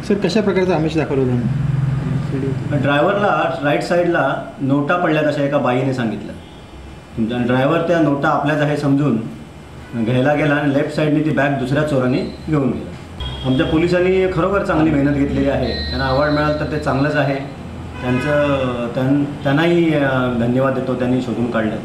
Sir कशा प्रकारचं आमिष दाखवलं होतं? ड्रायव्हरला राईट साईडला नोटा पडल्यात अशा एका बाईने सांगितलं. तुमचा ड्रायव्हर त्या नोटा आपल्याच आहे समजून घ्यायला गेला आणि लेफ्ट साईडने ती बॅग दुसऱ्या चोराने घेऊन गेला. आमच्या पोलिसांनी खरोखर चांगली मेहनत घेतलेली आहे. त्यांना अवॉर्ड मिळालं तर ते चांगलंच आहे. त्यांनाही धन्यवाद देतो, त्यांनी शोधून काढलं.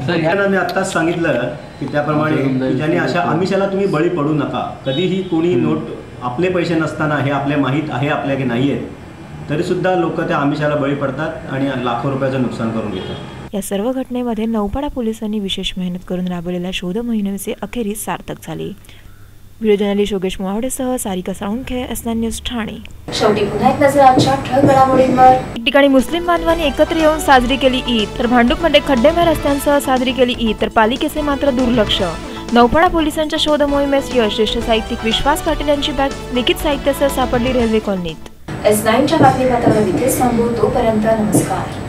त्यांना मी आत्ताच सांगितलं की त्याप्रमाणे ज्यांनी अशा आमिषाला तुम्ही बळी पडू नका. कधीही कोणी नोट आपले पैसे नसताना हे आपले माहीत आहे आपल्या की नाही आहेत तरीसुद्धा लोक त्या आमिषाला बळी पडतात आणि लाखो रुपयाचं नुकसान करून घेतात. या सर्व घटनेमध्ये नौपाडा पोलिसांनी विशेष मेहनत करून राबवलेल्या शोध मोहिमेचे अखेरीस सार्थक झाले. व्हिडिओ जर्नलिस्ट योगेश मोहावडेसह सारिका साळुंखे, एस9 न्यूज, ठाणे. शेवटी पुन्हा एक नजर आजच्या ठळक घडामोडींवर. ठिकाणी मुस्लिम बांधवांनी एकत्र येऊन साजरी केली ईद, तर भांडूपमध्ये खड्डेमय रस्त्यांसह साजरी केली ईद, तर पालिकेचे मात्र दुर्लक्ष. नौपाडा पोलिसांच्या शोध मोहिमेस यश. ज्येष्ठ साहित्यिक विश्वास पाटील यांची बॅग लिखित साहित्यासह सापडली रेल्वे कॉलनीत. S9च्या बातमीपत्रावर इथेच थांबू. तोपर्यंत नमस्कार.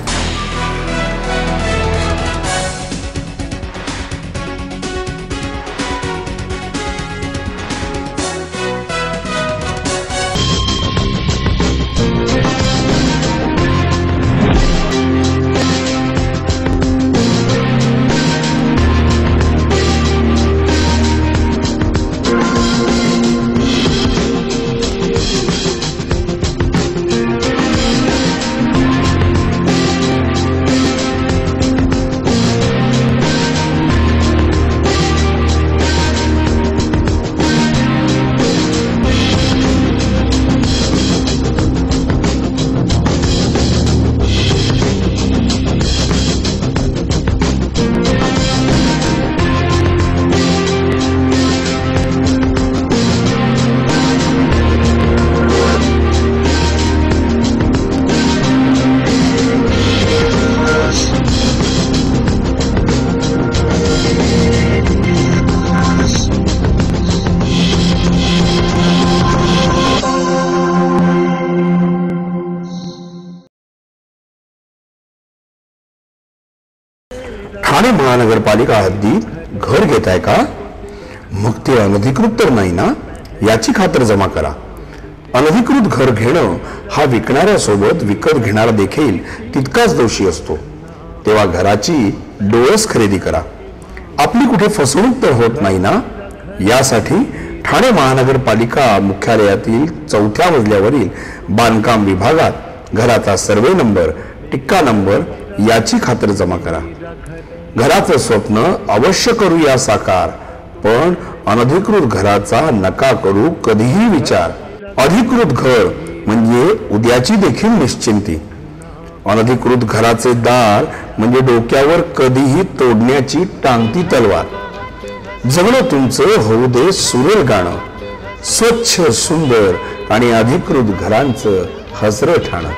ठाणे महानगरपालिका हद्दीत घर घेताय का? मग ते अनधिकृत तर नाही ना, याची खातर जमा करा. अनधिकृत घर घेणं हा विकणाऱ्यासोबत विकत घेणारा देखील तितकाच दोषी असतो. तेव्हा घराची डोळस खरेदी करा. आपली कुठे फसवणूक तर होत नाही ना, यासाठी ठाणे महानगरपालिका मुख्यालयातील 4थ्या मजल्यावरील बांधकाम विभागात घराचा सर्वे नंबर, टिक्का नंबर याची खातर जमा करा. घराचं स्वप्न अवश्य करूया साकार, पण अनधिकृत घराचा नका करू कधीही विचार. अधिकृत घर म्हणजे उद्याची देखील निश्चिंती. अनधिकृत घराचे दार म्हणजे डोक्यावर कधीही तोडण्याची टांगती तलवार. जगणं तुमचं होऊ दे सुरेल गाणं, स्वच्छ सुंदर आणि अधिकृत घरांचं हसरं ठाणं.